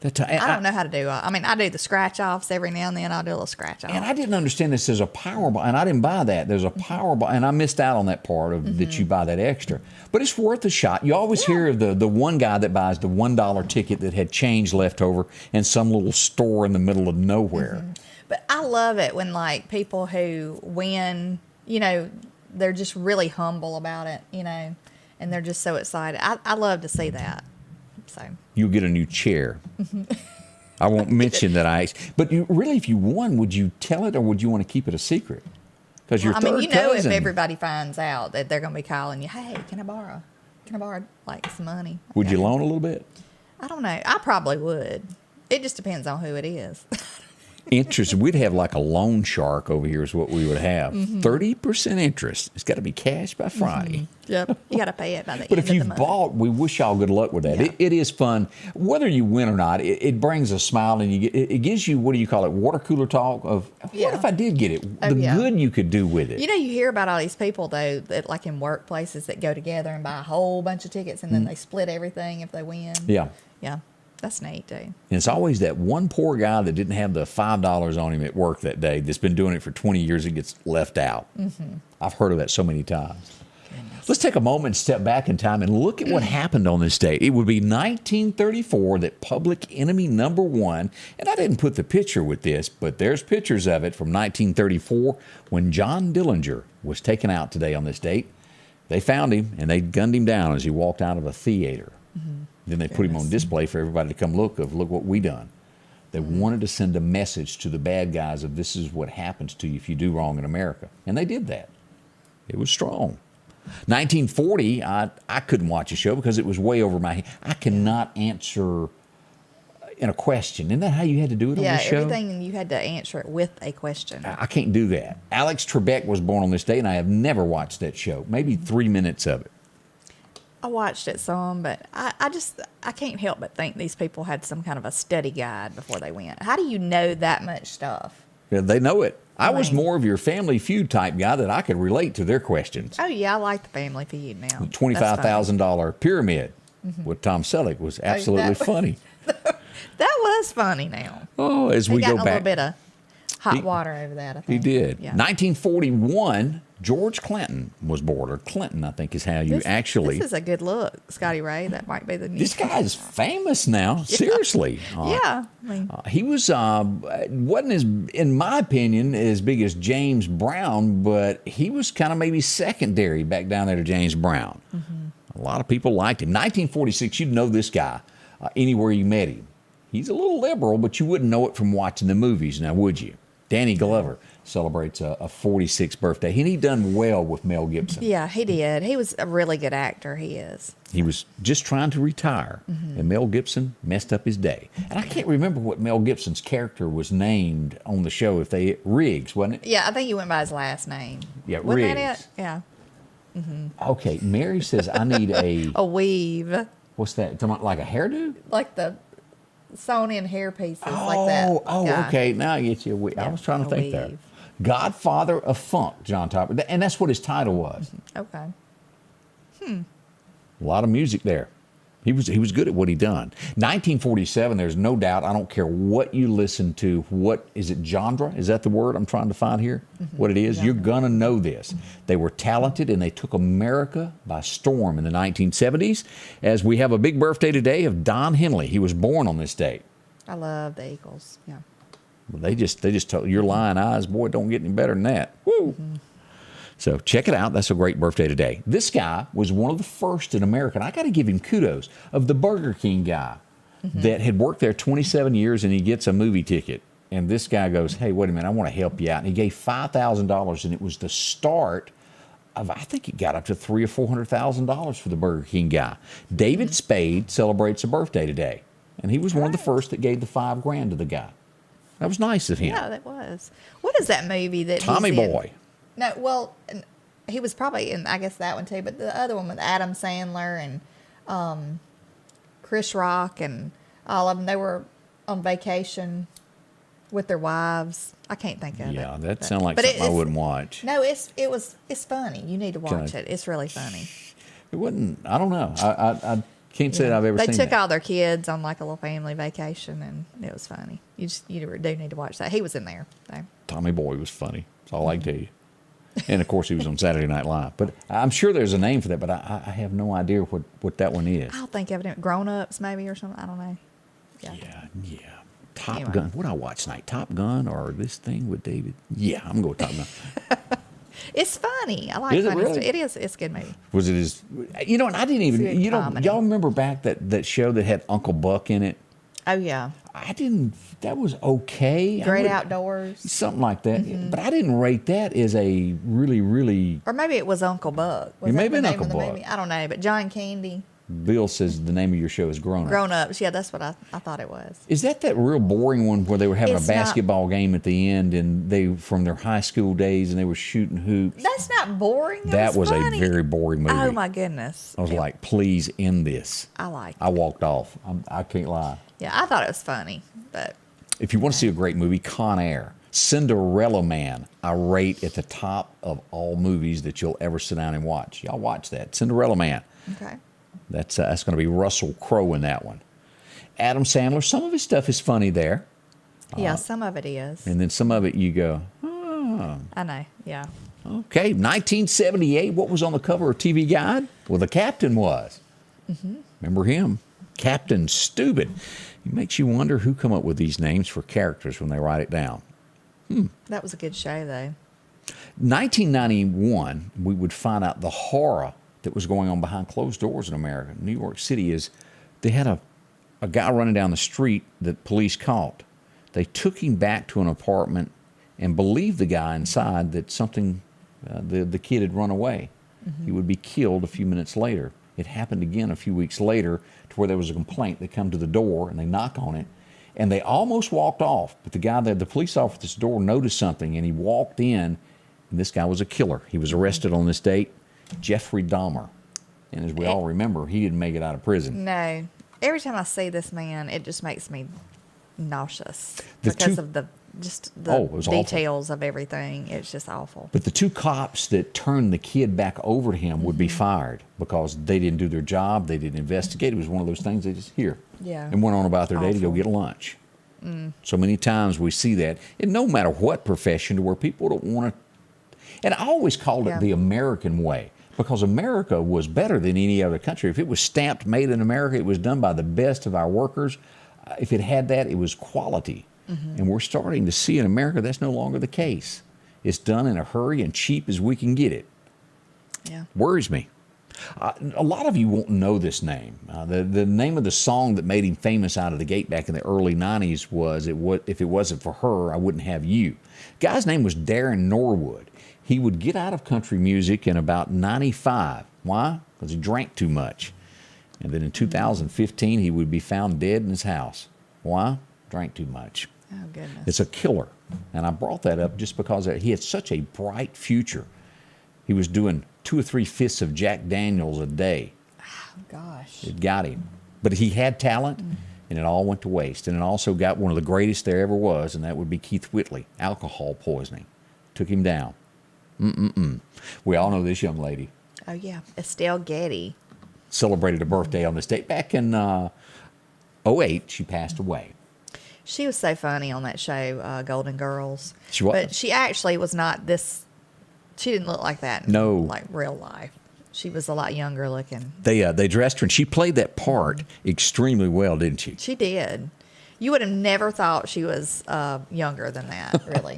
I don't know how to do it. I mean, I do the scratch-offs every now and then. I'll do a little scratch-off. And I didn't understand this as a Powerball, and I didn't buy that. There's a Powerball, and I missed out on that part of that you buy that extra. But it's worth a shot. You always hear of the one guy that buys the $1 ticket that had change left over in some little store in the middle of nowhere. But I love it when, like, people who win, you know, they're just really humble about it, you know, and they're just so excited. I love to see that. So you'll get a new chair. I won't mention that but really, if you won, would you tell it or would you want to keep it a secret? Because your third cousin. If everybody finds out that they're going to be calling you, hey, can I borrow like some money? Would you loan a little bit? I don't know. I probably would. It just depends on who it is. Interest. We'd have like a loan shark over here is what we would have. 30% interest. It's got to be cash by Friday. Yep. You got to pay it by the But end if of you've the month. bought, we wish y'all good luck with that. Yeah. It is fun. Whether you win or not, it brings a smile and it gives you, what do you call it, water cooler talk of, what if I did get it? The good you could do with it. You know, you hear about all these people, though, that like in workplaces that go together and buy a whole bunch of tickets and then they split everything if they win. Yeah. Yeah. That's neat, too. And it's always that one poor guy that didn't have the $5 on him at work that day that's been doing it for 20 years and gets left out. I've heard of that so many times. Goodness. Let's take a moment and step back in time and look at what happened on this day. It would be 1934 that Public Enemy number 1, and I didn't put the picture with this, but there's pictures of it from 1934 when John Dillinger was taken out today on this date. They found him and they gunned him down as he walked out of a theater. Then they put him on display for everybody to come look what we done. They wanted to send a message to the bad guys of this is what happens to you if you do wrong in America. And they did that. It was strong. 1940, I couldn't watch a show because it was way over my head. I cannot answer in a question. Isn't that how you had to do it on this show? Yeah, everything you had to answer it with a question. I can't do that. Alex Trebek was born on this day, and I have never watched that show. Maybe 3 minutes of it. I watched it some, but I can't help but think these people had some kind of a study guide before they went. How do you know that much stuff? Yeah, they know it. I was more of your Family Feud type guy that I could relate to their questions. Oh, yeah, I like the Family Feud now. The $25,000 pyramid with Tom Selleck was absolutely funny. That was funny now. Oh, as we go back. A little bit of hot water over that, I think. He did. Yeah. 1941, George Clinton was born, or Clinton, I think is how you actually. This is a good look, Scotty Ray. That might be the new. This guy is famous now. Seriously. Yeah. He was wasn't as, in my opinion, as big as James Brown, but he was kind of maybe secondary back down there to James Brown. A lot of people liked him. 1946, you'd know this guy anywhere you met him. He's a little liberal, but you wouldn't know it from watching the movies now, would you? Danny Glover celebrates a 46th birthday. And he done well with Mel Gibson. Yeah, he did. He was a really good actor. He is. He was just trying to retire, and Mel Gibson messed up his day. And I can't remember what Mel Gibson's character was named on the show. Riggs, wasn't it? Yeah, I think he went by his last name. Yeah, Wasn't Riggs. that it? Yeah. Okay, Mary says, I need A weave. what's that? Talking about like a hairdo? Like the sewn in hair pieces like that. Oh, guy. okay. Now I get you. I Yeah, was trying to a think there. weave. Godfather of Funk, John Topper. And that's what his title was. Okay. A lot of music there. He was good at what he done. 1947, there's no doubt, I don't care what you listen to, what is it, genre? Is that the word I'm trying to find here? What it is? You're going to know this. They were talented and they took America by storm in the 1970s, as we have a big birthday today of Don Henley. He was born on this date. I love the Eagles. Yeah. Well, they just told your lying eyes, boy, don't get any better than that. Woo! So check it out. That's a great birthday today. This guy was one of the first in America, and I got to give him kudos, of the Burger King guy that had worked there 27 years, and he gets a movie ticket. And this guy goes, hey, wait a minute, I want to help you out. And he gave $5,000, and it was the start of, I think it got up to $300,000 or $400,000 for the Burger King guy. David Spade celebrates a birthday today, and he was one of the first that gave the $5,000 to the guy. That was nice of him. Yeah, that was. What is that movie that Tommy he's in? Boy. No, well, he was probably in, I guess, that one too. But the other one with Adam Sandler and Chris Rock and all of them, they were on vacation with their wives. I can't think of it. Yeah, that but- sounds like but something I wouldn't watch. No, it's funny. You need to watch it. It's really funny. It wouldn't. I don't know. I can't say that I've ever They seen took that. all their kids on like a little family vacation, and it was funny. You do need to watch that. He was in there. So. Tommy Boy was funny. That's all I can tell you. And of course, he was on Saturday Night Live. But I'm sure there's a name for that, but I have no idea what that one is. I'll think of it. Grown Ups, maybe, or something. I don't know. Yeah. Top Anyway. Gun. What I watch tonight? Top Gun or this thing with David? Yeah, I'm going to Top Gun. It's funny. I like Is it funny really? stuff. It is. It's a good movie. Was it his? You know, and I didn't even. It's good You know, comedy. y'all remember back that show that had Uncle Buck in it? Oh yeah. I didn't. That was okay. I Great would- Outdoors. Something like that. But I didn't rate that as a really. Or maybe it was Uncle Buck. Was It may that have the been name of Uncle the Buck. movie? I don't know. But John Candy. Bill says the name of your show is Grown Up. Grown Ups. Yeah, that's what I thought it was. Is that real boring one where they were having It's a not- basketball game at the end and they from their high school days and they were shooting hoops? That's not boring. It That was funny. a very boring movie. Oh my goodness. I was like, please end this. I like. I walked off. I can't lie. Yeah, I thought it was funny, but If you want to see a great movie, Con Air, Cinderella Man, I rate at the top of all movies that you'll ever sit down and watch. Y'all watch that. Cinderella Man. okay. That's going to be Russell Crowe in that one. Adam Sandler, some of his stuff is funny there. Yeah, some of it is. And then some of it you go, oh. I know. Yeah. Okay, 1978, what was on the cover of TV Guide? Well, the captain was. Remember him? Captain Stupid. It makes you wonder who come up with these names for characters when they write it down. That was a good show, though. 1991, we would find out the horror that was going on behind closed doors in America. New York City is, they had a guy running down the street that police caught. They took him back to an apartment and believed the guy inside that something, the kid had run away. He would be killed a few minutes later. It happened again a few weeks later to where there was a complaint. They come to the door and they knock on it and they almost walked off. But the guy there, the police officer at this door noticed something and he walked in and this guy was a killer. He was arrested on this date, Jeffrey Dahmer. And as we all remember, he didn't make it out of prison. No. Every time I see this man, it just makes me nauseous The because two- of the it was awful. details of everything. It's just awful. But the two cops that turned the kid back over to him would be fired because they didn't do their job. They didn't investigate. It was one of those things they just here Yeah. and went on about their day to go Awful. get lunch. So many times we see that, and no matter what profession, to where people don't want to. And I always called it Yeah. the American way because America was better than any other country. If it was stamped made in America, it was done by the best of our workers. If it had that, it was quality. And we're starting to see in America that's no longer the case. It's done in a hurry and cheap as we can get it. Yeah. Worries me. A lot of you won't know this name. The name of the song that made him famous out of the gate back in the early 90s was If It Wasn't For Her, I Wouldn't Have You. Guy's name was Darren Norwood. He would get out of country music in about 95. Why? Because he drank too much. And then in 2015, he would be found dead in his house. Why? Drank too much. Oh, goodness. It's a killer. And I brought that up just because he had such a bright future. He was doing 2 or 3 fifths of Jack Daniels a day. Oh, gosh. It got him. But he had talent, and it all went to waste. And it also got one of the greatest there ever was, and that would be Keith Whitley. Alcohol poisoning. Took him down. We all know this young lady. Oh, yeah. Estelle Getty. Celebrated a birthday on this date. Back in 2008, she passed away. She was so funny on that show, Golden Girls. She was. But she actually was not this. She didn't look like that in like real life. She was a lot younger looking. They dressed her, and she played that part extremely well, didn't she? She did. You would have never thought she was younger than that, really.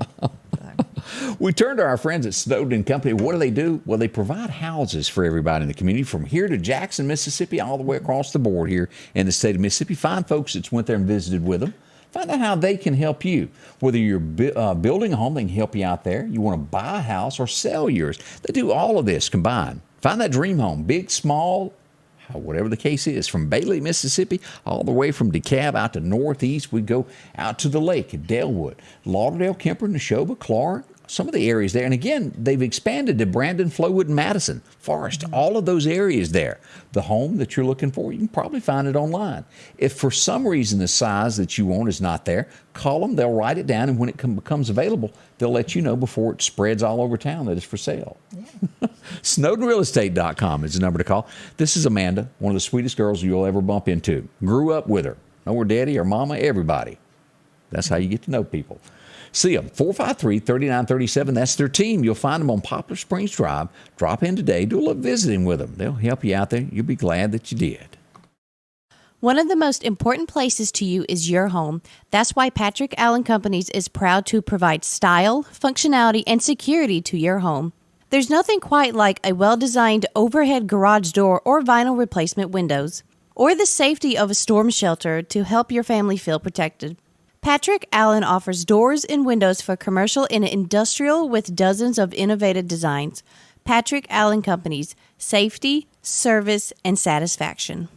We turned to our friends at Snowden & Company. What do? Well, they provide houses for everybody in the community from here to Jackson, Mississippi, all the way across the board here in the state of Mississippi. Find folks that's went there and visited with them. Find out how they can help you. Whether you're building a home, they can help you out there. You want to buy a house or sell yours. They do all of this combined. Find that dream home, big, small, whatever the case is, from Bailey, Mississippi, all the way from DeKalb out to Northeast. We go out to the lake at Delwood, Lauderdale, Kemper, Neshoba, Clark, some of the areas there. And again, they've expanded to Brandon, Flowood, and Madison, Forest, all of those areas there. The home that you're looking for, you can probably find it online. If for some reason the size that you want is not there, call them. They'll write it down, and when it becomes available, they'll let you know before it spreads all over town that it's for sale. Yeah. SnowdenRealEstate.com is the number to call. This is Amanda, one of the sweetest girls you'll ever bump into. Grew up with her. Know her daddy, her mama, everybody. That's how you get to know people. See them, 453-3937. That's their team. You'll find them on Poplar Springs Drive. Drop in today. Do a little visiting with them. They'll help you out there. You'll be glad that you did. One of the most important places to you is your home. That's why Patrick Allen Companies is proud to provide style, functionality, and security to your home. There's nothing quite like a well-designed overhead garage door or vinyl replacement windows, or the safety of a storm shelter to help your family feel protected. Patrick Allen offers doors and windows for commercial and industrial with dozens of innovative designs. Patrick Allen Companies, safety, service, and satisfaction.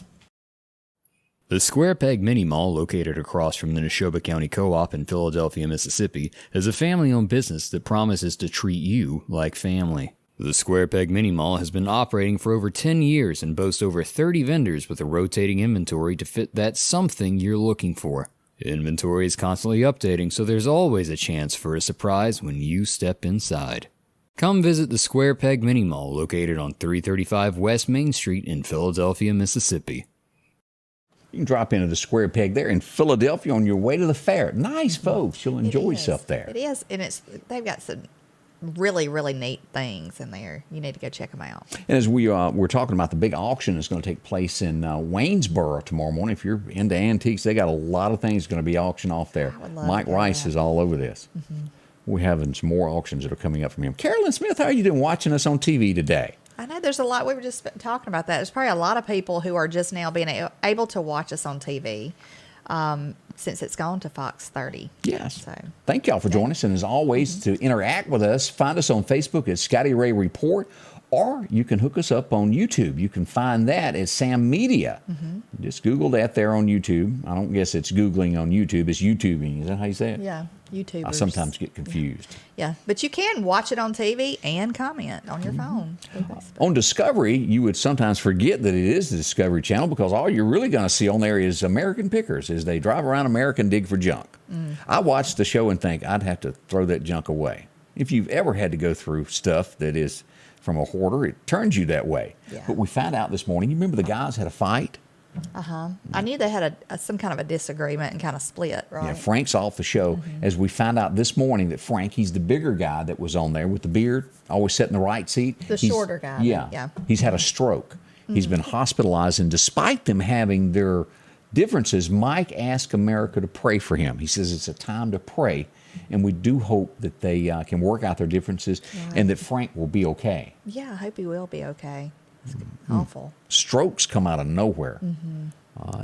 The Square Peg Mini Mall, located across from the Neshoba County Co-op in Philadelphia, Mississippi, is a family-owned business that promises to treat you like family. The Square Peg Mini Mall has been operating for over 10 years and boasts over 30 vendors with a rotating inventory to fit that something you're looking for. Inventory is constantly updating, so there's always a chance for a surprise when you step inside. Come visit the Square Peg Mini Mall, located on 335 West Main Street in Philadelphia, Mississippi. You can drop into the Square Peg there in Philadelphia on your way to the fair. Nice folks. You'll enjoy yourself there. It is, and they've got some really, really neat things in there. You need to go check them out. And as we're talking about the big auction that's going to take place in Waynesboro tomorrow morning, if you're into antiques, they got a lot of things going to be auctioned off there. Mike Rice is all over this. Mm-hmm. We're having some more auctions that are coming up from him. Carolyn Smith, how are you doing watching us on TV today? I know there's a lot. We were just talking about that. There's probably a lot of people who are just now being able to watch us on TV since it's gone to Fox 30. Yes. So thank y'all for joining us. And as always, to interact with us, find us on Facebook at Scotty Ray Report, or you can hook us up on YouTube. You can find that at Sam Media. Mm-hmm. Just Google that there on YouTube. I don't guess it's Googling on YouTube. It's YouTubing. Is that how you say it? Yeah, YouTubers. I sometimes get confused. Yeah, but you can watch it on TV and comment on your phone. On Discovery, you would sometimes forget that it is the Discovery Channel because all you're really going to see on there is American Pickers as they drive around America and dig for junk. I watch the show and think I'd have to throw that junk away. If you've ever had to go through stuff that is from a hoarder, it turns you that way. Yeah. But we found out this morning, you remember the guys had a fight? Uh-huh. I knew they had some kind of a disagreement and kind of split, right? Yeah, Frank's off the show. As we found out this morning that Frank, he's the bigger guy that was on there with the beard, always sat in the right seat. The shorter guy. Yeah. He's had a stroke. He's been hospitalized, and despite them having their differences, Mike asked America to pray for him. He says it's a time to pray, and we do hope that they can work out their differences and that Frank will be okay. Yeah, I hope he will be okay. Awful. Strokes come out of nowhere.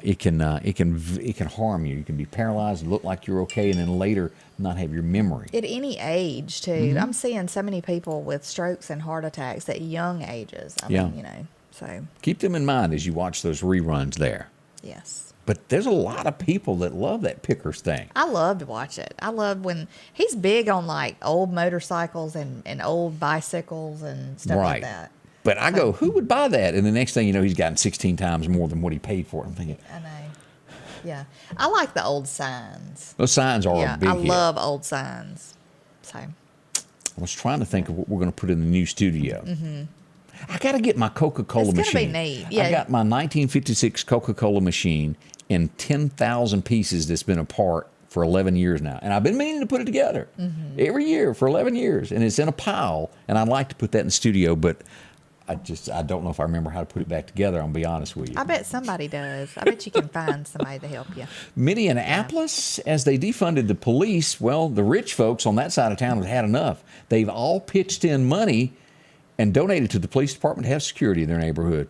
It can harm you. You can be paralyzed, look like you're okay, and then later not have your memory. At any age, too. I'm seeing so many people with strokes and heart attacks at young ages. I mean, you know, so. Keep them in mind as you watch those reruns there. Yes. But there's a lot of people that love that Pickers thing. I love to watch it. I love when he's big on like old motorcycles and old bicycles and stuff like that. But I go, who would buy that? And the next thing you know, he's gotten 16 times more than what he paid for it. I'm thinking, I know. Yeah. I like the old signs. those signs are a big I hit. love old signs. So. I was trying to think of what we're going to put in the new studio. I got to get my Coca-Cola machine. It's going to be neat. Yeah. I got my 1956 Coca-Cola machine in 10,000 pieces that's been apart for 11 years now. And I've been meaning to put it together every year for 11 years. And it's in a pile. And I'd like to put that in the studio, but I don't know if I remember how to put it back together, I'll be honest with you. I bet somebody does. I bet you can find somebody to help you. Minneapolis, as they defunded the police, well, the rich folks on that side of town have had enough. They've all pitched in money and donated to the police department to have security in their neighborhood.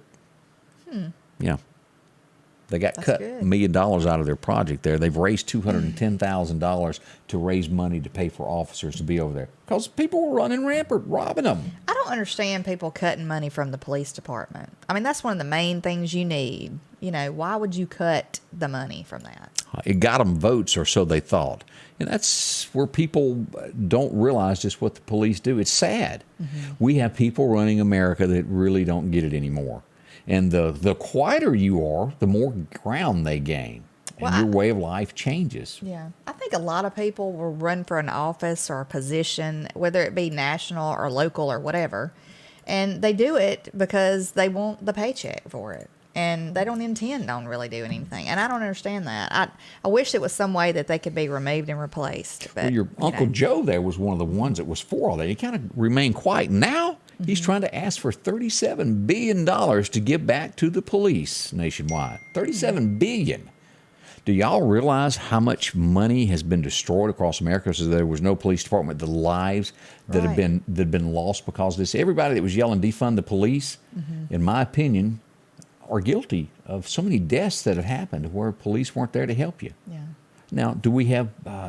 Yeah. They got cut $1 million out of their project there. They've raised $210,000 to raise money to pay for officers to be over there because people were running rampant, robbing them. I don't understand people cutting money from the police department. I mean, that's one of the main things you need. You know, why would you cut the money from that? It got them votes, or so they thought. And that's where people don't realize just what the police do. It's sad. We have people running America that really don't get it anymore. And the quieter you are, the more ground they gain. And your way of life changes. Yeah. I think a lot of people will run for an office or a position, whether it be national or local or whatever. And they do it because they want the paycheck for it. And they don't intend on really doing anything. And I don't understand that. I wish it was some way that they could be removed and replaced. But, well, your Uncle Joe there was one of the ones that was for all that. He kind of remained quiet. Now he's trying to ask for $37 billion to give back to the police nationwide. $37 billion. Do y'all realize how much money has been destroyed across America? So there was no police department. The lives that have been lost because of this. Everybody that was yelling defund the police, in my opinion, are guilty of so many deaths that have happened where police weren't there to help you. Yeah. Now, do we have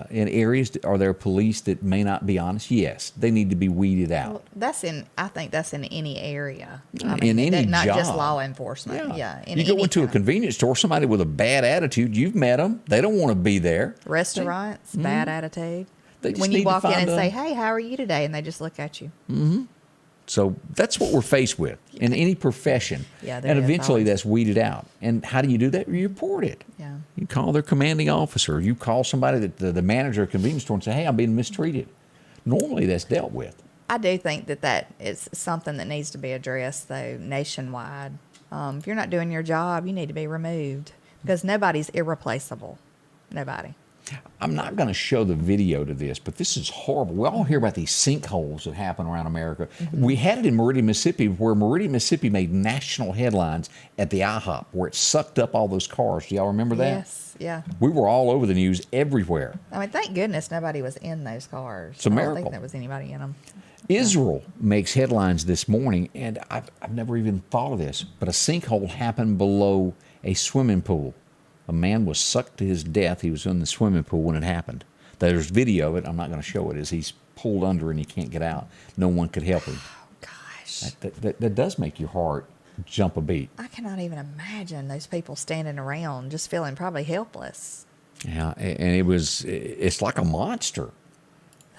in areas, are there police that may not be honest? Yes, they need to be weeded out. Well, I think that's in any area. I mean, in any not job. just law enforcement. Yeah. You go into a convenience store, somebody with a bad attitude, you've met them. They don't want to be there. Restaurants, bad attitude. When you walk in and say, "Hey, how are you today?" and they just look at you. So that's what we're faced with in any profession. Yeah, and eventually that's weeded out. And how do you do that? You report it. Yeah. You call their commanding officer. You call somebody, the manager of a convenience store, and say, hey, I'm being mistreated. Normally that's dealt with. I do think that is something that needs to be addressed, though, nationwide. If you're not doing your job, you need to be removed because nobody's irreplaceable. Nobody. I'm not going to show the video to this, but this is horrible. We all hear about these sinkholes that happen around America. We had it in Meridian, Mississippi, where Meridian, Mississippi made national headlines at the IHOP, where it sucked up all those cars. Do y'all remember that? Yes, yeah. We were all over the news everywhere. I mean, thank goodness nobody was in those cars. It's a miracle. I don't think there was anybody in them. Israel makes headlines this morning, and I've never even thought of this, but a sinkhole happened below a swimming pool. A man was sucked to his death. He was in the swimming pool when it happened. There's video of it. I'm not going to show it as he's pulled under and he can't get out. No one could help him. Oh, gosh. That does make your heart jump a beat. I cannot even imagine those people standing around just feeling probably helpless. Yeah, and it's like a monster.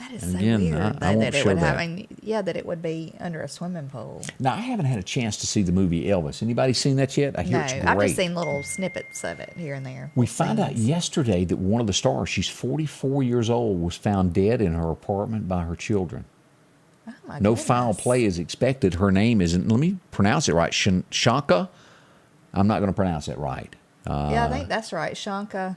That is and so again, weird I won't that it show would that. happen. Yeah, that it would be under a swimming pool. Now, I haven't had a chance to see the movie Elvis. Anybody seen that yet? I hear it's great. I've just seen little snippets of it here and there. We found out yesterday that one of the stars, she's 44 years old, was found dead in her apartment by her children. Oh, my No goodness. foul play is expected. Her name isn't, let me pronounce it right, Shonka. I'm not going to pronounce it right. Yeah, I think that's right. Shonka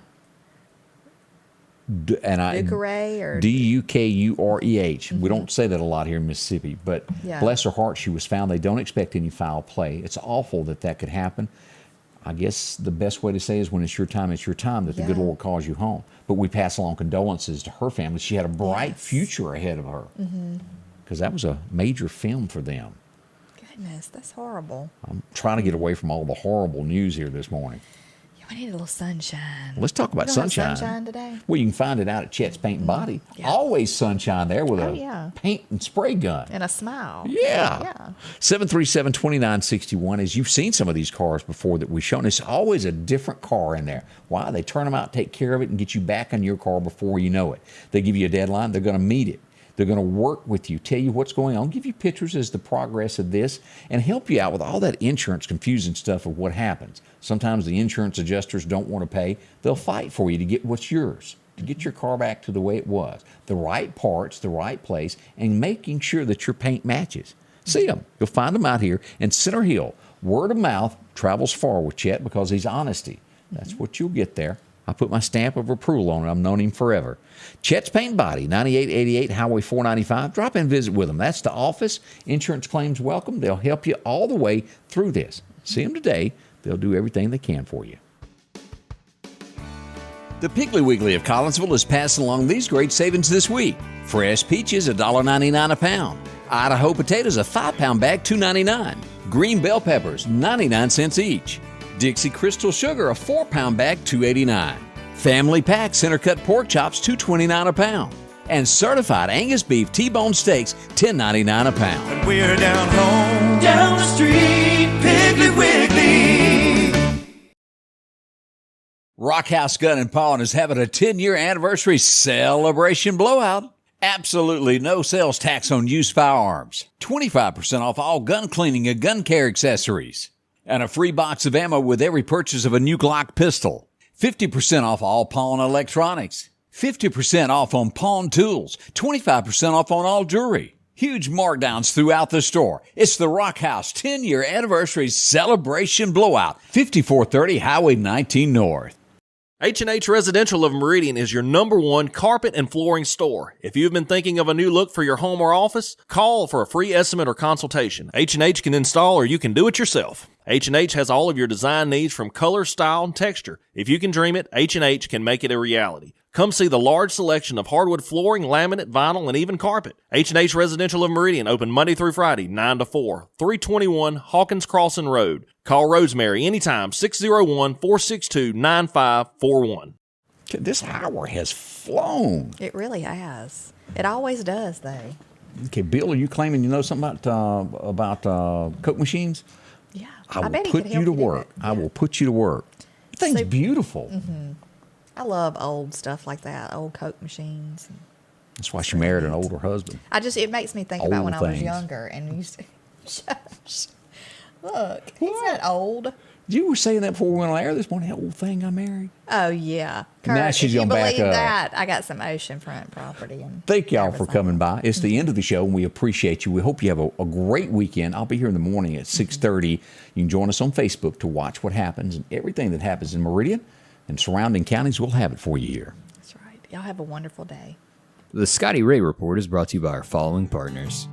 Dukureh or Dukureh. We don't say that a lot here in Mississippi, but Yeah. bless her heart, she was found. They don't expect any foul play. It's awful that could happen. I guess the best way to say is when it's your time, that the good Yeah. Lord calls you home. But we pass along condolences to her family. She had a bright future ahead of her because that was a major film for them. goodness, that's horrible. I'm trying to get away from all the horrible news here this morning. Yeah, we need a little sunshine. Let's talk about We don't have sunshine. sunshine today? Well, you can find it out at Chet's Paint and Body. Yeah. Always sunshine there with Oh, a yeah. paint and spray gun. And a smile. Yeah. 737-2961. As you've seen some of these cars before that we've shown, it's always a different car in there. Why? They turn them out, take care of it, and get you back on your car before you know it. They give you a deadline. They're going to meet it. They're going to work with you, tell you what's going on, give you pictures as the progress of this, and help you out with all that insurance confusing stuff of what happens. Sometimes the insurance adjusters don't want to pay. They'll fight for you to get what's yours, to get your car back to the way it was. The right parts, the right place, and making sure that your paint matches. See them. You'll find them out here in Center Hill. Word of mouth travels far with Chet because he's honesty. That's what you'll get there. I put my stamp of approval on it. I've known him forever. Chet's Paint and Body, 9888 Highway 495. Drop in and visit with them. That's the office. Insurance claims welcome. They'll help you all the way through this. See them today. They'll do everything they can for you. The Piggly Wiggly of Collinsville is passing along these great savings this week. Fresh peaches, $1.99 a pound. Idaho potatoes, a 5-pound bag, $2.99. Green bell peppers, 99 cents each. Dixie Crystal Sugar, a 4-pound bag, $2.89. Family Pack Center Cut Pork Chops, $2.29 a pound. And certified Angus Beef T-Bone Steaks, $10.99 a pound. And we're down home, down the street, Piggly Wiggly. Rockhouse Gun and Pawn is having a 10-year anniversary celebration blowout. Absolutely no sales tax on used firearms. 25% off all gun cleaning and gun care accessories. And a free box of ammo with every purchase of a new Glock pistol. 50% off all pawn electronics. 50% off on pawn tools. 25% off on all jewelry. Huge markdowns throughout the store. It's the Rock House 10-year anniversary celebration blowout. 5430 Highway 19 North. H&H Residential of Meridian is your #1 carpet and flooring store. If you've been thinking of a new look for your home or office, call for a free estimate or consultation. H&H can install or you can do it yourself. H&H has all of your design needs from color, style, and texture. If you can dream it, H&H can make it a reality. Come see the large selection of hardwood flooring, laminate, vinyl, and even carpet. H&H Residential of Meridian, open Monday through Friday, 9 to 4, 321 Hawkins Crossing Road. Call Rosemary anytime, 601-462-9541. This hour has flown. It really has. It always does, though. Okay, Bill, are you claiming you know something about Coke machines? Yeah. I will bet he put could you help to do work. that. I will put you to work. The thing's So- beautiful. Mm-hmm. I love old stuff like that, old Coke machines. That's why she married an older husband. It makes me think about when I was things. younger and used to, shush. Look, he's not old. You were saying that before we went on air this morning, that old thing I married. Oh, yeah. Now Kurt, she's if you gonna back believe up. that, I got some oceanfront property. And Thank y'all for everything. coming by. It's the end of the show, and we appreciate you. We hope you have a great weekend. I'll be here in the morning at 6:30. You can join us on Facebook to watch what happens and everything that happens in Meridian and surrounding counties. We'll have it for you here. That's right. Y'all have a wonderful day. The Scotty Ray Report is brought to you by our following partners: